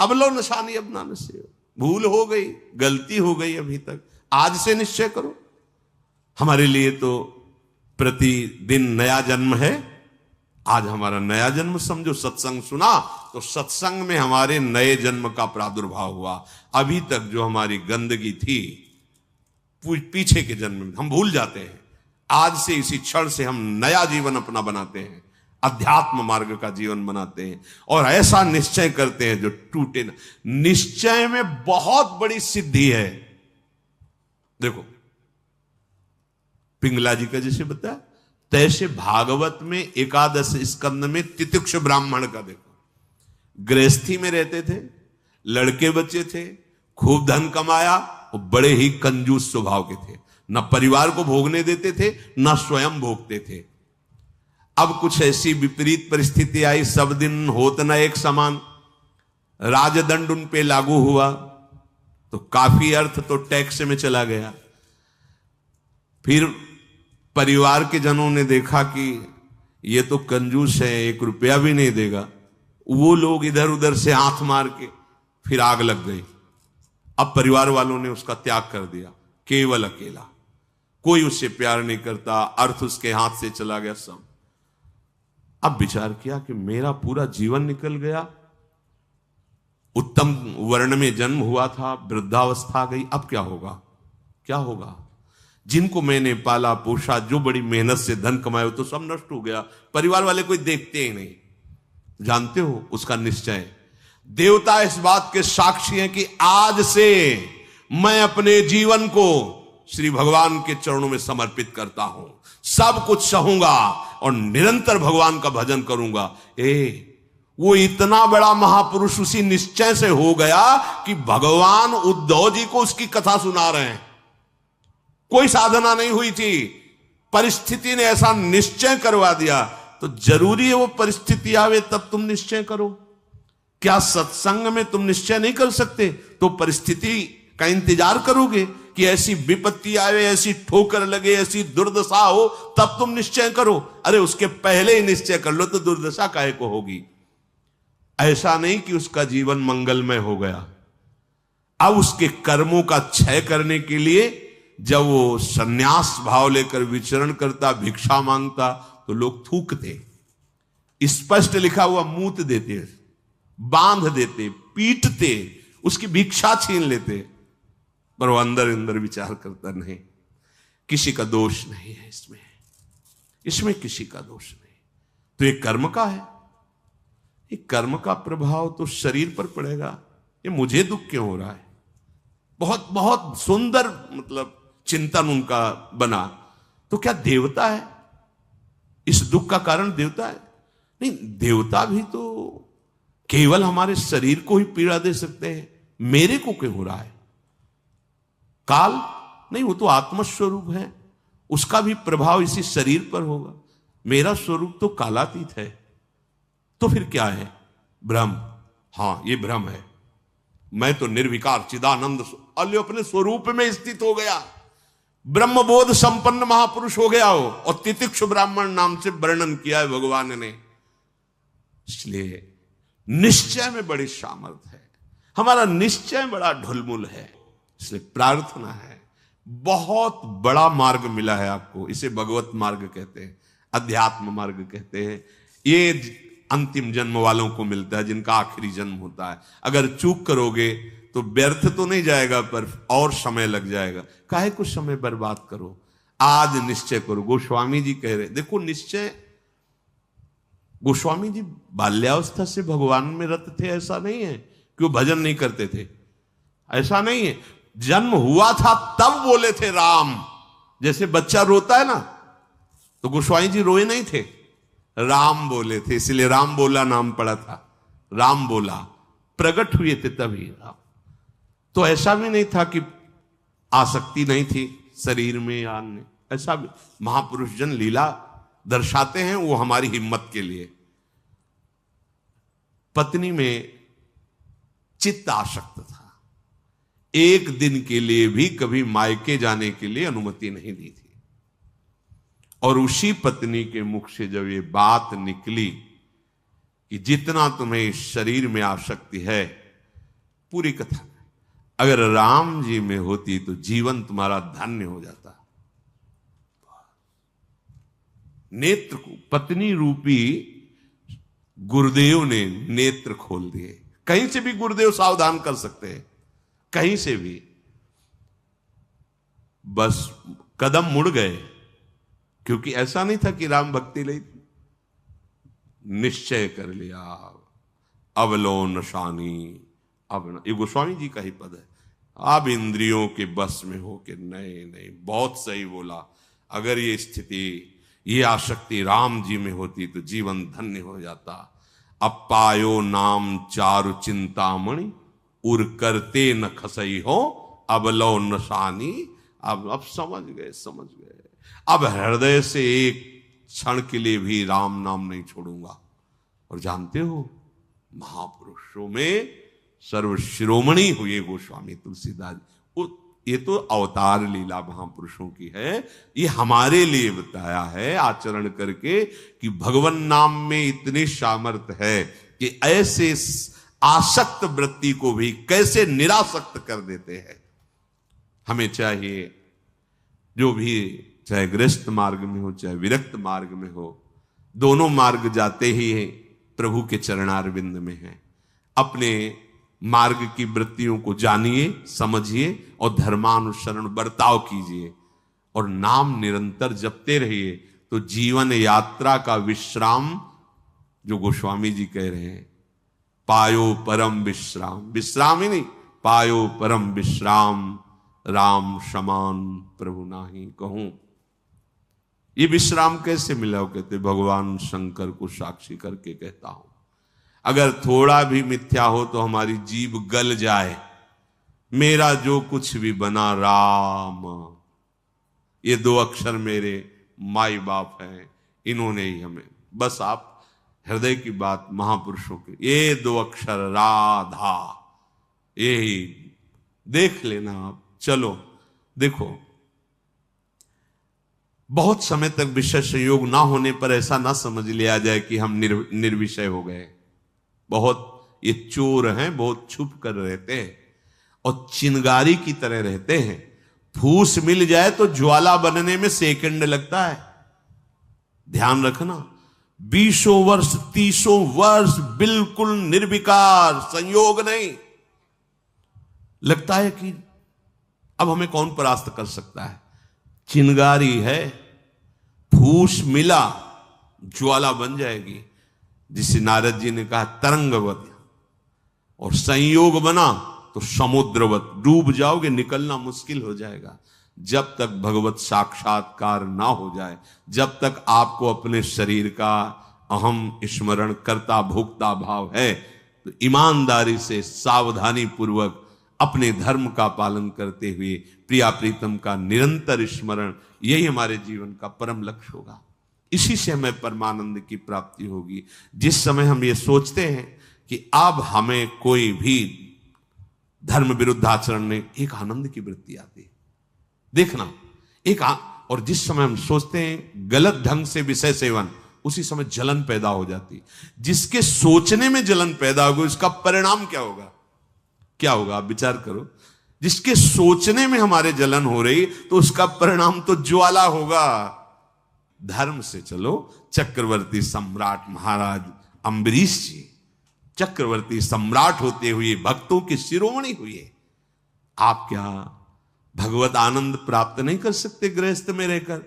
अब लो निशानी अब ना नसे, भूल हो गई, गलती हो गई अभी तक, आज से निश्चय करो। हमारे लिए तो प्रतिदिन नया जन्म है। आज हमारा नया जन्म समझो, सत्संग सुना तो सत्संग में हमारे नए जन्म का प्रादुर्भाव हुआ। अभी तक जो हमारी गंदगी थी पीछे के जन्म में हम भूल जाते हैं। आज से इसी क्षण से हम नया जीवन अपना बनाते हैं, अध्यात्म मार्ग का जीवन बनाते हैं और ऐसा निश्चय करते हैं जो टूटे न। निश्चय में बहुत बड़ी सिद्धि है। देखो पिंगला जी का जैसे बताया, तैसे भागवत में एकादश स्कंद में तितिक्ष ब्राह्मण का देखो, गृहस्थी में रहते थे, लड़के बच्चे थे, खूब धन कमाया और बड़े ही कंजूस स्वभाव के थे, न परिवार को भोगने देते थे न स्वयं भोगते थे। अब कुछ ऐसी विपरीत परिस्थिति आई, सब दिन होत न एक समान, राजदंड उन पे लागू हुआ तो काफी अर्थ तो टैक्स में चला गया। फिर परिवार के जनों ने देखा कि ये तो कंजूस है, 1 रुपया भी नहीं देगा। वो लोग इधर उधर से हाथ मार के फिर आग लग गई। अब परिवार वालों ने उसका त्याग कर दिया, केवल अकेला, कोई उससे प्यार नहीं करता, अर्थ उसके हाथ से चला गया सब। अब विचार किया कि मेरा पूरा जीवन निकल गया, उत्तम वर्ण में जन्म हुआ था, वृद्धावस्था गई, अब क्या होगा, क्या होगा। जिनको मैंने पाला पोषा, जो बड़ी मेहनत से धन कमाए, तो सब नष्ट हो गया। परिवार वाले कोई देखते ही नहीं। जानते हो उसका निश्चय, देवता इस बात के साक्षी हैं कि आज से मैं अपने जीवन को श्री भगवान के चरणों में समर्पित करता हूं, सब कुछ सहूंगा और निरंतर भगवान का भजन करूंगा। वो इतना बड़ा महापुरुष उसी निश्चय से हो गया कि भगवान उद्धव जी को उसकी कथा सुना रहे हैं। कोई साधना नहीं हुई थी, परिस्थिति ने ऐसा निश्चय करवा दिया। तो जरूरी है वो परिस्थिति आवे तब तुम निश्चय करो। क्या सत्संग में तुम निश्चय नहीं कर सकते तो परिस्थिति का इंतजार करोगे कि ऐसी विपत्ति आवे, ऐसी ठोकर लगे, ऐसी दुर्दशा हो तब तुम निश्चय करो? अरे उसके पहले ही निश्चय कर लो तो दुर्दशा काहे को होगी। ऐसा नहीं कि उसका जीवन मंगलमय हो गया। अब उसके कर्मों का क्षय करने के लिए जब वो सन्यास भाव लेकर विचरण करता, भिक्षा मांगता, तो लोग थूकते, स्पष्ट लिखा हुआ मूत देते, बांध देते, पीटते, उसकी भिक्षा छीन लेते। पर वो अंदर अंदर विचार करता, नहीं, किसी का दोष नहीं है इसमें किसी का दोष नहीं। तो ये कर्म का है, ये कर्म का प्रभाव तो शरीर पर पड़ेगा। ये मुझे दुख क्यों हो रहा है? बहुत बहुत सुंदर मतलब चिंतन उनका बना। तो क्या देवता है? इस दुख का कारण देवता है? नहीं, देवता भी तो केवल हमारे शरीर को ही पीड़ा दे सकते हैं। मेरे को क्यों हो रहा है? काल नहीं, वो तो आत्मस्वरूप है, उसका भी प्रभाव इसी शरीर पर होगा। मेरा स्वरूप तो कालातीत है। तो फिर क्या है? भ्रम। हां, ये भ्रम है। मैं तो निर्विकार चिदानंद अपने स्वरूप में स्थित हो गया, ब्रह्मबोध संपन्न महापुरुष हो गया हो। और तितिक्ष ब्राह्मण नाम से वर्णन किया है भगवान ने। इसलिए निश्चय में बड़ी सामर्थ्य है, हमारा निश्चय बड़ा ढुलमुल है। इसलिए प्रार्थना है, बहुत बड़ा मार्ग मिला है आपको, इसे भगवत मार्ग कहते हैं, अध्यात्म मार्ग कहते हैं। ये अंतिम जन्म वालों को मिलता है, जिनका आखिरी जन्म होता है। अगर चूक करोगे तो व्यर्थ तो नहीं जाएगा, पर और समय लग जाएगा। काहे कुछ समय बर्बाद करो, आज निश्चय करो। गोस्वामी जी कह रहे, देखो निश्चय, गोस्वामी जी बाल्यावस्था से भगवान में रत थे, ऐसा नहीं है कि वो भजन नहीं करते थे, ऐसा नहीं है। जन्म हुआ था तब बोले थे राम। जैसे बच्चा रोता है ना, तो गोस्वामी जी रोए नहीं थे, राम बोले थे, इसलिए राम बोला नाम पड़ा था। राम बोला, प्रकट हुए थे तभी राम। तो ऐसा भी नहीं था कि आसक्ति नहीं थी शरीर में या अन्य, ऐसा भी महापुरुष जन लीला दर्शाते हैं, वो हमारी हिम्मत के लिए। पत्नी में चित्त आसक्त था, एक दिन के लिए भी कभी मायके जाने के लिए अनुमति नहीं दी थी। और उसी पत्नी के मुख से जब ये बात निकली कि जितना तुम्हें इस शरीर में आसक्ति है, पूरी कथा अगर राम जी में होती तो जीवन तुम्हारा धन्य हो जाता। नेत्र को पत्नी रूपी गुरुदेव ने नेत्र खोल दिए। कहीं से भी गुरुदेव सावधान कर सकते हैं, कहीं से भी, बस कदम मुड़ गए। क्योंकि ऐसा नहीं था कि राम भक्ति ली, निश्चय कर लिया, अवलोनशानी। अब ये गोस्वामी जी का ही पद है, अब इंद्रियों के बस में हो के नहीं नहीं, बहुत सही बोला। अगर ये स्थिति, ये आसक्ति राम जी में होती तो जीवन धन्य हो जाता। अब पायो नाम चारु चिंतामणि, उर करते न खसई हो अबलो नशानी। अब समझ गए, समझ गए। अब हृदय से एक क्षण के लिए भी राम नाम नहीं छोड़ूंगा। और जानते हो, महापुरुषों में सर्वशिरोमणि हुए गोस्वामी तुलसीदास। ये तो अवतार लीला महापुरुषों की है, ये हमारे लिए बताया है आचरण करके कि भगवान नाम में इतनी सामर्थ्य है कि ऐसे आसक्त वृत्ति को भी कैसे निरासक्त कर देते हैं। हमें चाहिए जो भी, चाहे गृहस्थ मार्ग में हो चाहे विरक्त मार्ग में हो, दोनों मार्ग जाते ही प्रभु के चरणारविंद में है। अपने मार्ग की वृत्तियों को जानिए, समझिए और धर्मानुसरण बर्ताव कीजिए और नाम निरंतर जपते रहिए। तो जीवन यात्रा का विश्राम, जो गोस्वामी जी कह रहे हैं, पायो परम विश्राम, विश्राम ही नहीं, पायो परम विश्राम, राम समान प्रभु नाही कहूं। ये विश्राम कैसे मिला? कहते भगवान शंकर को साक्षी करके कहता हूं। अगर थोड़ा भी मिथ्या हो तो हमारी जीभ गल जाए, मेरा जो कुछ भी बना राम, ये दो अक्षर मेरे माई बाप हैं, इन्होंने ही हमें, बस आप हृदय की बात महापुरुषों के, ये दो अक्षर राधा, यही देख लेना आप। चलो देखो, बहुत समय तक विषय संयोग ना होने पर ऐसा ना समझ लिया जाए कि हम निर्विषय हो गए। बहुत ये चोर हैं, बहुत छुप कर रहते हैं और चिंगारी की तरह रहते हैं। फूस मिल जाए तो ज्वाला बनने में सेकंड लगता है। ध्यान रखना, 20 वर्ष 30 वर्ष बिल्कुल निर्विकार, संयोग नहीं। लगता है कि अब हमें कौन परास्त कर सकता है। चिंगारी है, फूस मिला ज्वाला बन जाएगी, जिसे नारद जी ने कहा तरंगवत, और संयोग बना तो समुद्रवत, डूब जाओगे, निकलना मुश्किल हो जाएगा। जब तक भगवत साक्षात्कार ना हो जाए, जब तक आपको अपने शरीर का अहम स्मरण करता भोक्ता भाव है, तो ईमानदारी से सावधानी पूर्वक अपने धर्म का पालन करते हुए प्रिया प्रीतम का निरंतर स्मरण, यही हमारे जीवन का परम लक्ष्य होगा। इसी से हमें परमानंद की प्राप्ति होगी। जिस समय हम ये सोचते हैं कि अब हमें कोई भी धर्म विरुद्ध आचरण नहीं, एक आनंद की वृत्ति आती है। देखना, और जिस समय हम सोचते हैं गलत ढंग से विषय सेवन, उसी समय जलन पैदा हो जाती। जिसके सोचने में जलन पैदा होगी, उसका परिणाम क्या होगा? क्या होगा आप विचार करो। जिसके सोचने में हमारे जलन हो रही, तो उसका परिणाम तो ज्वाला होगा। धर्म से चलो, चक्रवर्ती सम्राट महाराज अम्बरीश जी चक्रवर्ती सम्राट होते हुए भक्तों के शिरोमणि हुए। आप क्या भगवत आनंद प्राप्त नहीं कर सकते गृहस्थ में रहकर?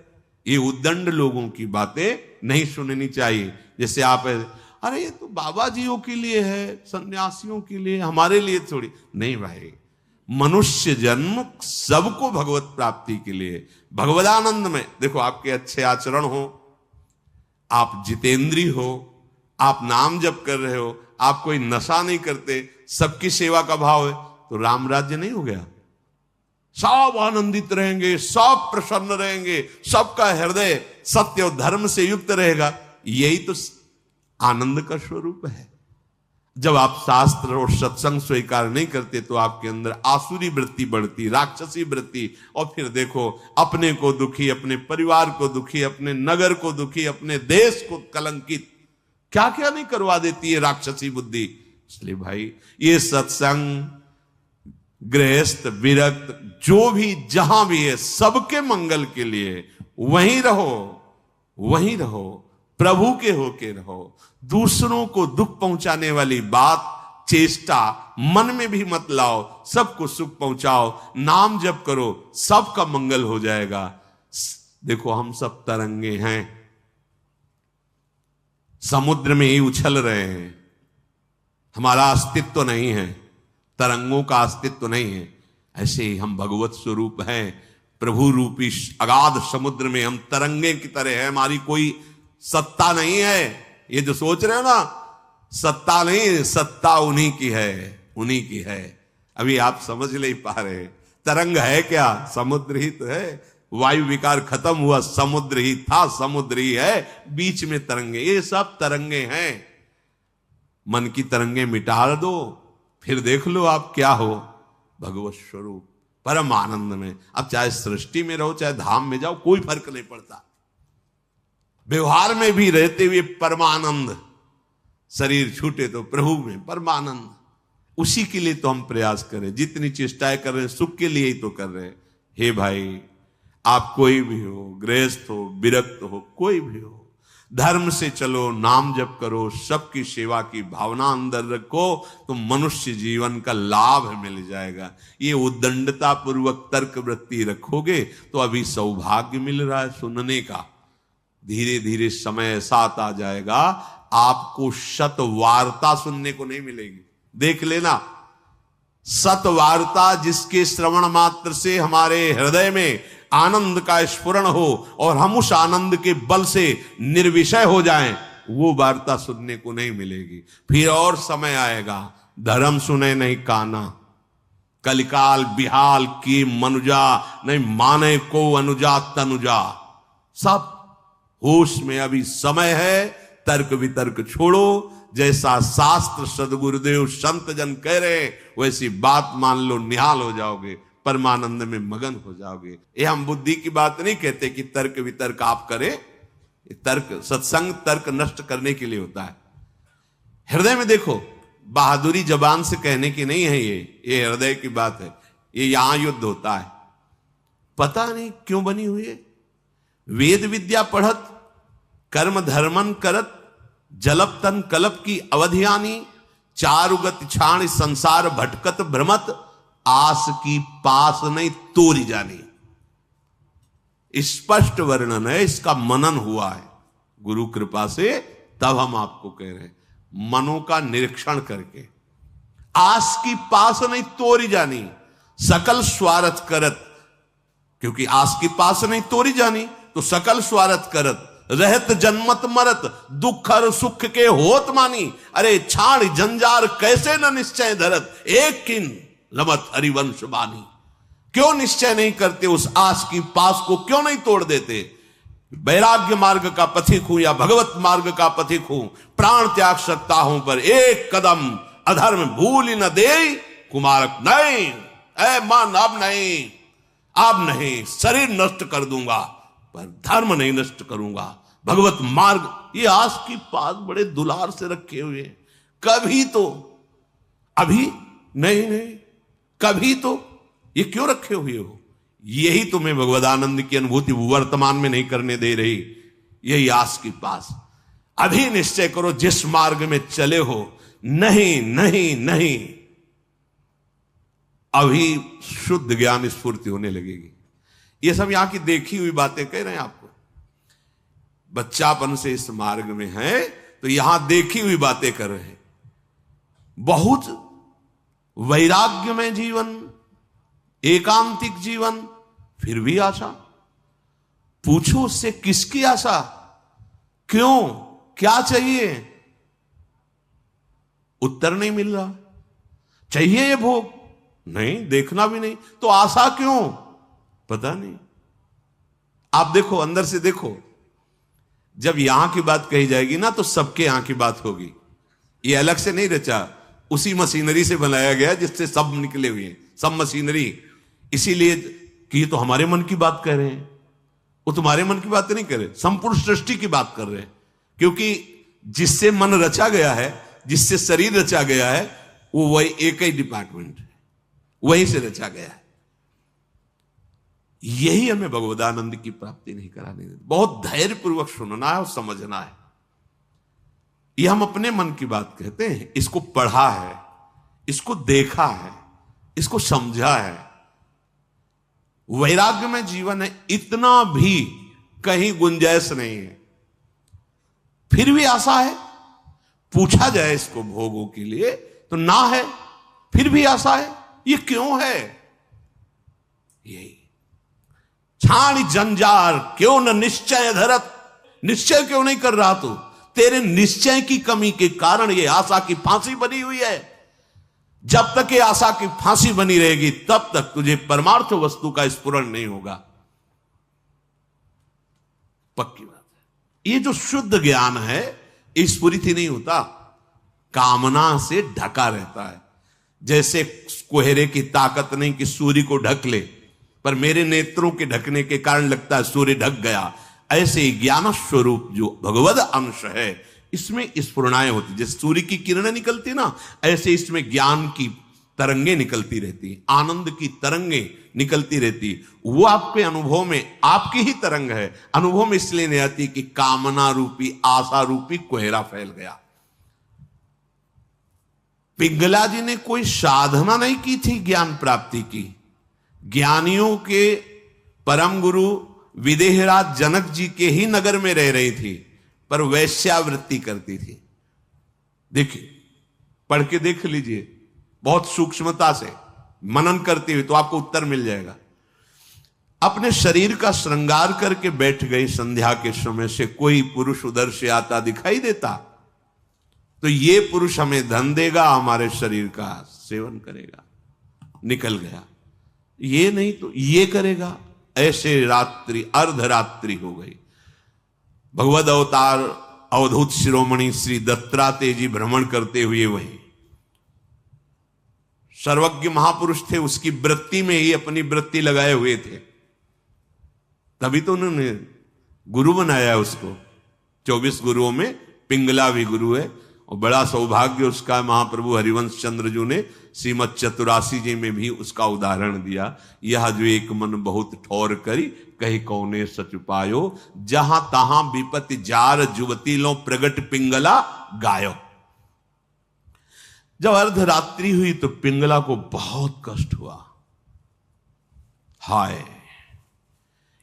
ये उद्दंड लोगों की बातें नहीं सुननी चाहिए। जैसे आप, अरे ये तो बाबा जियों के लिए है, सन्यासियों के लिए, हमारे लिए थोड़ी नहीं। भाई, मनुष्य जन्म सबको भगवत प्राप्ति के लिए, भगवदानंद में। देखो, आपके अच्छे आचरण हो, आप जितेंद्री हो, आप नाम जप कर रहे हो, आप कोई नशा नहीं करते, सबकी सेवा का भाव है, तो राम राज्य नहीं हो गया? सब आनंदित रहेंगे, सब प्रसन्न रहेंगे, सबका हृदय सत्य और धर्म से युक्त रहेगा। यही तो आनंद का स्वरूप है। जब आप शास्त्र और सत्संग स्वीकार नहीं करते, तो आपके अंदर आसुरी वृत्ति बढ़ती, राक्षसी वृत्ति, और फिर देखो अपने को दुखी, अपने परिवार को दुखी, अपने नगर को दुखी, अपने देश को कलंकित, क्या क्या नहीं करवा देती है राक्षसी बुद्धि। इसलिए भाई, ये सत्संग, गृहस्थ विरक्त जो भी जहां भी है, सबके मंगल के लिए वहीं रहो, वहीं रहो, प्रभु के होके रहो। दूसरों को दुख पहुंचाने वाली बात, चेष्टा मन में भी मत लाओ, सबको सुख पहुंचाओ, नाम जप करो, सबका मंगल हो जाएगा। देखो हम सब तरंगे हैं, समुद्र में ही उछल रहे हैं, हमारा अस्तित्व नहीं है, तरंगों का अस्तित्व नहीं है। ऐसे ही हम भगवत स्वरूप हैं, प्रभु रूपी अगाध समुद्र में हम तरंगे की तरह है, हमारी कोई सत्ता नहीं है। ये जो सोच रहे हो ना, सत्ता नहीं, सत्ता उन्हीं की है, उन्हीं की है। अभी आप समझ नहीं पा रहे, तरंग है क्या? समुद्र ही तो है। वायु विकार खत्म हुआ, समुद्र ही था, समुद्र ही है, बीच में तरंगे, ये सब तरंगे हैं। मन की तरंगे मिटा दो, फिर देख लो आप क्या हो, भगवत स्वरूप परम आनंद में। अब चाहे सृष्टि में रहो, चाहे धाम में जाओ, कोई फर्क नहीं पड़ता। व्यवहार में भी रहते हुए परमानंद, शरीर छूटे तो प्रभु में परमानंद। उसी के लिए तो हम प्रयास करें, जितनी चेष्टाएं कर रहे हैं सुख के लिए ही तो कर रहे हैं। हे भाई, आप कोई भी हो, गृहस्थ हो, विरक्त हो, कोई भी हो, धर्म से चलो, नाम जप करो, सबकी सेवा की भावना अंदर रखो, तो मनुष्य जीवन का लाभ मिल जाएगा। ये उद्दंडता पूर्वक तर्क वृत्ति रखोगे तो अभी सौभाग्य मिल रहा है सुनने का, धीरे धीरे समय साथ आ जाएगा, आपको शत वार्ता सुनने को नहीं मिलेगी। देख लेना, सत वार्ता जिसके श्रवण मात्र से हमारे हृदय में आनंद का स्फुरण हो और हम उस आनंद के बल से निर्विषय हो जाएं, वो वार्ता सुनने को नहीं मिलेगी। फिर और समय आएगा, धर्म सुने नहीं काना, कलिकाल बिहाल की मनुजा, नहीं माने को अनुजा तनुजा। सब होश में अभी समय है, तर्क वितर्क छोड़ो, जैसा शास्त्र सदगुरुदेव संत जन कह रहे वैसी बात मान लो, निहाल हो जाओगे, परमानंद में मगन हो जाओगे। ये हम बुद्धि की बात नहीं कहते कि तर्क वितर्क आप करें, तर्क सत्संग तर्क नष्ट करने के लिए होता है। हृदय में देखो, बहादुरी जबान से कहने की नहीं है, ये हृदय की बात है। ये यहां युद्ध होता है, पता नहीं क्यों बनी हुई है। वेद विद्या पढ़त, कर्म धर्मन करत, जलप तन कलप की अवधियानी, चारुगत छाण संसार भटकत भ्रमत, आस की पास नहीं तोरी जानी। स्पष्ट वर्णन है, इसका मनन हुआ है गुरु कृपा से, तब हम आपको कह रहे हैं, मनों का निरीक्षण करके। आस की पास नहीं तोरी जानी, सकल स्वार्थ करत, क्योंकि आस की पास नहीं तोरी जानी तो सकल स्वार्थ करत, रहत जन्मत मरत, दुख और सुख के होत मानी। अरे छाड़ जंजार कैसे न निश्चय धरत, एक किन लमत हरिवंश बानी। क्यों निश्चय नहीं करते, उस आस की पास को क्यों नहीं तोड़ देते? वैराग्य मार्ग का पथिक हूं या भगवत मार्ग का पथिक हूं, प्राण त्याग सकता हूं पर एक कदम अधर्म भूल न दे कुमारक नहीं। ऐ मन अब नहीं, अब नहीं, शरीर नष्ट कर दूंगा पर धर्म नहीं नष्ट करूंगा। भगवत मार्ग, ये आस की पास बड़े दुलार से रखे हुए, कभी तो, अभी नहीं नहीं, कभी तो, ये क्यों रखे हुए हो? यही तुम्हें भगवदानंद की अनुभूति वर्तमान में नहीं करने दे रही, यही आस की पास। अभी निश्चय करो जिस मार्ग में चले हो, नहीं नहीं नहीं, अभी शुद्ध ज्ञान स्फूर्ति होने लगेगी। ये सब यहां की देखी हुई बातें कह रहे हैं आपको, बच्चापन से इस मार्ग में है तो यहां देखी हुई बातें कर रहे हैं। बहुत वैराग्य में जीवन, एकांतिक जीवन, फिर भी आशा। पूछो उससे किसकी आशा, क्यों, क्या चाहिए? उत्तर नहीं मिल रहा। चाहिए ये भोग? नहीं, देखना भी नहीं, तो आशा क्यों? पता नहीं। आप देखो, अंदर से देखो, जब यहां की बात कही जाएगी ना तो सबके यहां की बात होगी। ये अलग से नहीं रचा, उसी मशीनरी से बनाया गया जिससे सब निकले हुए हैं, सब मशीनरी। इसीलिए कि ये तो हमारे मन की बात कर रहे हैं, वो तुम्हारे मन की बात नहीं कर रहे, संपूर्ण सृष्टि की बात कर रहे हैं। क्योंकि जिससे मन रचा गया है, जिससे शरीर रचा गया है, वो वही एक ही डिपार्टमेंट है, वहीं से रचा गया है। यही हमें भगवदानंद की प्राप्ति नहीं करानी देती। बहुत धैर्यपूर्वक सुनना है और समझना है। यह हम अपने मन की बात कहते हैं, इसको पढ़ा है, इसको देखा है, इसको समझा है। वैराग्य में जीवन है, इतना भी कहीं गुंजाइश नहीं है। फिर भी आशा है, पूछा जाए इसको भोगों के लिए तो ना है, फिर भी आशा है। ये क्यों है? यही छाणी जंजार क्यों न निश्चय धरत। निश्चय क्यों नहीं कर रहा तू? तेरे निश्चय की कमी के कारण ये आशा की फांसी बनी हुई है। जब तक ये आशा की फांसी बनी रहेगी तब तक तुझे परमार्थ वस्तु का स्फुरण नहीं होगा। पक्की बात है। ये जो शुद्ध ज्ञान है स्फुरित ही नहीं होता, कामना से ढका रहता है। जैसे कोहरे की ताकत नहीं कि सूर्य को ढक ले, पर मेरे नेत्रों के ढकने के कारण लगता है सूर्य ढक गया। ऐसे ही ज्ञान स्वरूप जो भगवद अंश है इसमें स्फुरणाएं होती, जैसे सूर्य की किरणें निकलती ना, ऐसे इसमें ज्ञान की तरंगे निकलती रहती, आनंद की तरंगे निकलती रहती। वो आपके अनुभव में आपकी ही तरंग है। अनुभव में इसलिए नहीं आती कि कामना रूपी आशा रूपी कोहरा फैल गया। पिंगला जी ने कोई साधना नहीं की थी ज्ञान प्राप्ति की। ज्ञानियों के परम गुरु विदेहराज जनक जी के ही नगर में रह रही थी, पर वैश्यावृत्ति करती थी। देखिए, पढ़ के देख लीजिए, बहुत सूक्ष्मता से मनन करते हुए तो आपको उत्तर मिल जाएगा। अपने शरीर का श्रृंगार करके बैठ गई संध्या के समय से, कोई पुरुष उधर से आता दिखाई देता तो ये पुरुष हमें धन देगा, हमारे शरीर का सेवन करेगा, निकल गया। ये नहीं तो ये करेगा। ऐसे रात्रि अर्धरात्रि हो गई। भगवद अवतार अवधूत शिरोमणि श्री दत्तात्रेय जी भ्रमण करते हुए वहीं सर्वज्ञ महापुरुष थे, उसकी वृत्ति में ही अपनी वृत्ति लगाए हुए थे। तभी तो उन्होंने गुरु बनाया उसको। 24 गुरुओं में पिंगला भी गुरु है, और बड़ा सौभाग्य उसका महाप्रभु हरिवंश चंद्र जी ने श्रीमद चतुरासी जी में भी उसका उदाहरण दिया। यह जो एक मन बहुत ठौर करी, कही कौने सच पायो, जहां तहां विपत्ति जार जुवती लो प्रगट पिंगला गायो। जब अर्धरात्रि हुई तो पिंगला को बहुत कष्ट हुआ। हाय,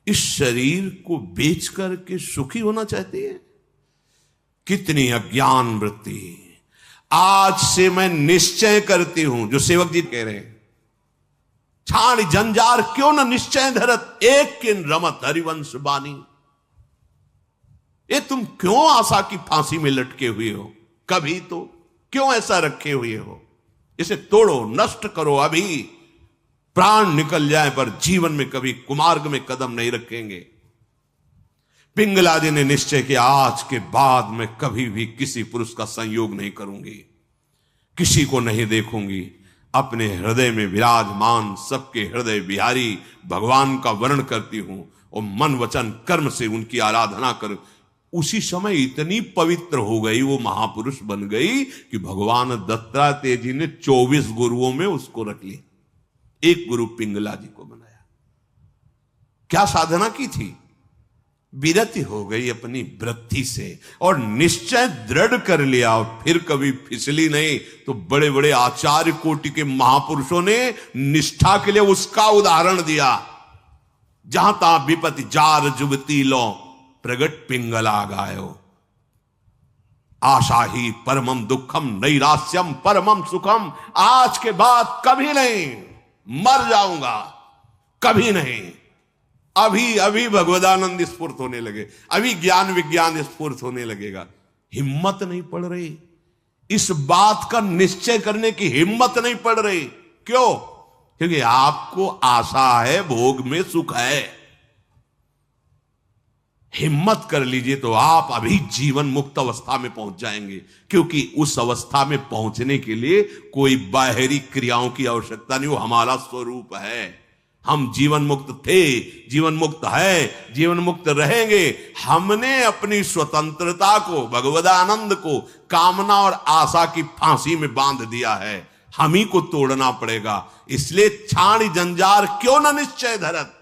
इस शरीर को बेच करके सुखी होना चाहती है? कितनी अज्ञान वृत्ति। आज से मैं निश्चय करती हूं, जो सेवक जी कह रहे हैं, छाण जंजार क्यों न निश्चय धरत, एक किन रमत हरिवंश बानी। ये तुम क्यों आशा की फांसी में लटके हुए हो? कभी तो क्यों ऐसा रखे हुए हो? इसे तोड़ो, नष्ट करो अभी। प्राण निकल जाए पर जीवन में कभी कुमार्ग में कदम नहीं रखेंगे। पिंगला जी ने निश्चय किया, आज के बाद मैं कभी भी किसी पुरुष का संयोग नहीं करूंगी, किसी को नहीं देखूंगी। अपने हृदय में विराजमान सबके हृदय बिहारी भगवान का वर्ण करती हूं और मन वचन कर्म से उनकी आराधना कर। उसी समय इतनी पवित्र हो गई, वो महापुरुष बन गई कि भगवान दत्तात्रेय जी ने 24 गुरुओं में उसको रख लिया, एक गुरु पिंगला जी को बनाया। क्या साधना की थी? विरति हो गई अपनी वृत्ति से और निश्चय दृढ़ कर लिया, और फिर कभी फिसली नहीं। तो बड़े बड़े आचार्य कोटि के महापुरुषों ने निष्ठा के लिए उसका उदाहरण दिया। जहां तहां विपत्ति जार जुगती लो प्रगट पिंगला गायो। आशा ही परमम दुखम नैरास्यम परमम सुखम। आज के बाद कभी नहीं, मर जाऊंगा कभी नहीं। अभी अभी भगवदानंद स्फूर्त होने लगे, अभी ज्ञान विज्ञान स्फूर्त होने लगेगा। हिम्मत नहीं पड़ रही, इस बात का निश्चय करने की हिम्मत नहीं पड़ रही। क्यों? क्योंकि आपको आशा है, भोग में सुख है। हिम्मत कर लीजिए तो आप अभी जीवन मुक्त अवस्था में पहुंच जाएंगे, क्योंकि उस अवस्था में पहुंचने के लिए कोई बाहरी क्रियाओं की आवश्यकता नहीं, वो हमारा स्वरूप है। हम जीवन मुक्त थे, जीवन मुक्त है, जीवन मुक्त रहेंगे। हमने अपनी स्वतंत्रता को, भगवदानंद को कामना और आशा की फांसी में बांध दिया है। हम ही को तोड़ना पड़ेगा। इसलिए छाणी जंजार क्यों न निश्चय धरत,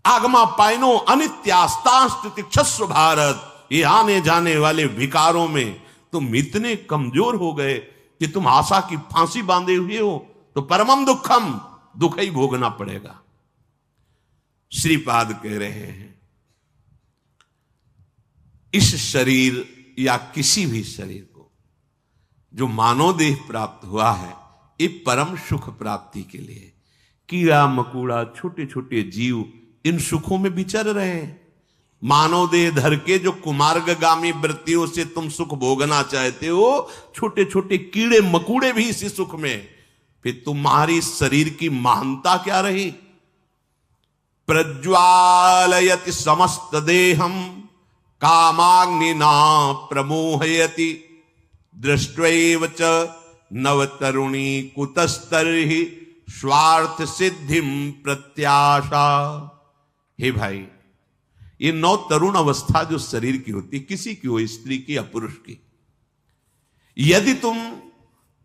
आगमा पाइनो अनित्यास्तास्तिक्षस्व भारत। ये आने जाने वाले विकारों में तुम इतने कमजोर हो गए कि तुम आशा की फांसी बांधे हुए हो, तो परमम दुखम, दुख ही भोगना पड़ेगा। श्रीपाद कह रहे हैं इस शरीर या किसी भी शरीर को जो मानव देह प्राप्त हुआ है, ये परम सुख प्राप्ति के लिए। कीड़ा मकोड़ा छोटे छोटे जीव इन सुखों में विचर रहे हैं। मानव देह धर के जो कुमार्गगामी वृत्तियों से तुम सुख भोगना चाहते हो, छोटे छोटे कीड़े मकूड़े भी इसी सुख में। फिर तुम्हारी शरीर की महानता क्या रही? प्रज्वालयति समस्त देहम कामाग्निना प्रमोहयति, दृष्ट्वैव च नवतरुणी कुतस्तर्हि स्वार्थ सिद्धिम प्रत्याशा। हे भाई, ये नौ तरुण अवस्था जो शरीर की होती, किसी की हो, स्त्री की या पुरुष की, यदि तुम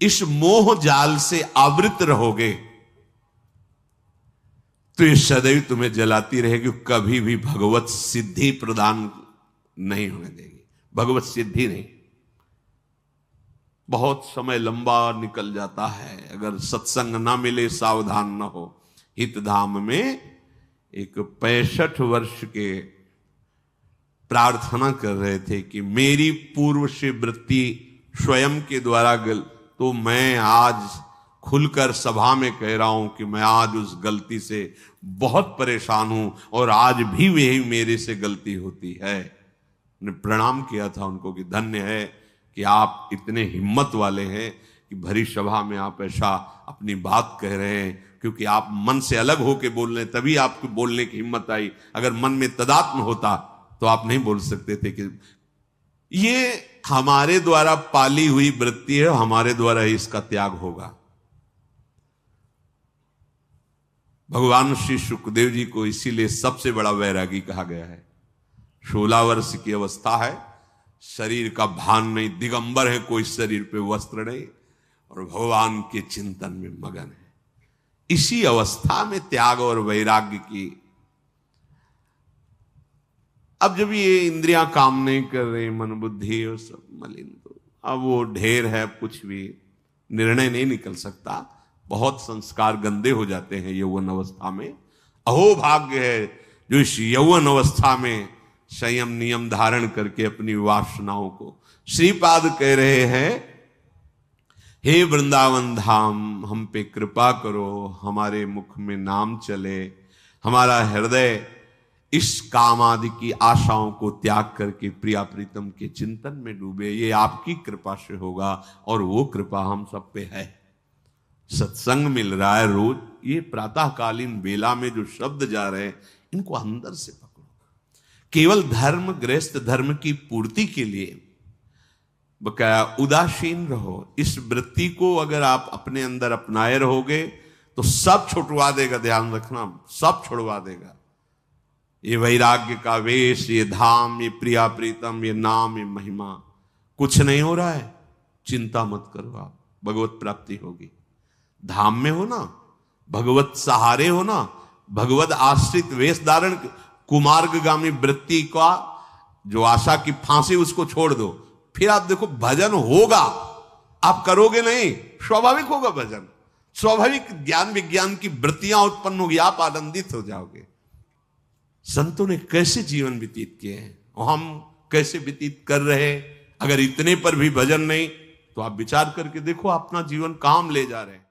इस मोह जाल से आवृत रहोगे तो ये सदैव तुम्हें जलाती रहेगी, कभी भी भगवत सिद्धि प्रदान नहीं होने देगी। भगवत सिद्धि नहीं। बहुत समय लंबा निकल जाता है अगर सत्संग ना मिले, सावधान ना हो। हितधाम में एक 65 वर्ष के प्रार्थना कर रहे थे कि मेरी पूर्व से वृत्ति स्वयं के द्वारा तो मैं आज खुलकर सभा में कह रहा हूं कि मैं आज उस गलती से बहुत परेशान हूं और आज भी वही मेरे से गलती होती है। मैंने प्रणाम किया था उनको कि धन्य है कि आप इतने हिम्मत वाले हैं कि भरी सभा में आप ऐसा अपनी बात कह रहे हैं, क्योंकि आप मन से अलग होके बोल रहे हैं, तभी आपको बोलने की हिम्मत आई। अगर मन में तदात्म होता तो आप नहीं बोल सकते थे। कि ये हमारे द्वारा पाली हुई वृत्ति है, हमारे द्वारा ही इसका त्याग होगा। भगवान श्री सुखदेव जी को इसीलिए सबसे बड़ा वैरागी कहा गया है। 16 वर्ष की अवस्था है, शरीर का भान नहीं, दिगंबर है, कोई शरीर पे वस्त्र नहीं, और भगवान के चिंतन में मगन है। इसी अवस्था में त्याग और वैराग्य की। अब जब ये इंद्रियां काम नहीं कर रही, मन बुद्धि और सब मलिन, तो अब वो ढेर है, कुछ भी निर्णय नहीं निकल सकता। बहुत संस्कार गंदे हो जाते हैं यौवन अवस्था में। अहो भाग्य है जो इस यौवन अवस्था में संयम नियम धारण करके अपनी वासनाओं को। श्रीपाद कह रहे हैं हे वृंदावन धाम, हम पे कृपा करो, हमारे मुख में नाम चले, हमारा हृदय इस काम आदि की आशाओं को त्याग करके प्रिया प्रीतम के चिंतन में डूबे। ये आपकी कृपा से होगा, और वो कृपा हम सब पे है। सत्संग मिल रहा है रोज, ये प्रातःकालीन बेला में जो शब्द जा रहे हैं, इनको अंदर से पकड़ो। केवल धर्म, गृहस्थ धर्म की पूर्ति के लिए बकाया उदासीन रहो। इस वृत्ति को अगर आप अपने अंदर अपनाए रहोगे तो सब छुटवा देगा। ध्यान रखना, सब छुड़वा देगा। ये वैराग्य का वेश, ये धाम, ये प्रिया प्रीतम, ये नाम, ये महिमा, कुछ नहीं हो रहा है, चिंता मत करो, आप भगवत प्राप्ति होगी। धाम में हो ना, भगवत सहारे हो ना, भगवत आश्रित वेश धारण, कुमार्गगामी वृत्ति का जो आशा की फांसी, उसको छोड़ दो। फिर आप देखो भजन होगा, आप करोगे नहीं, स्वाभाविक होगा भजन। स्वाभाविक ज्ञान विज्ञान की वृत्तियां उत्पन्न होगी, आप आनंदित हो जाओगे। संतों ने कैसे जीवन व्यतीत किए हैं, हम कैसे व्यतीत कर रहे हैं। अगर इतने पर भी भजन नहीं, तो आप विचार करके देखो अपना जीवन कहां ले जा रहे हैं।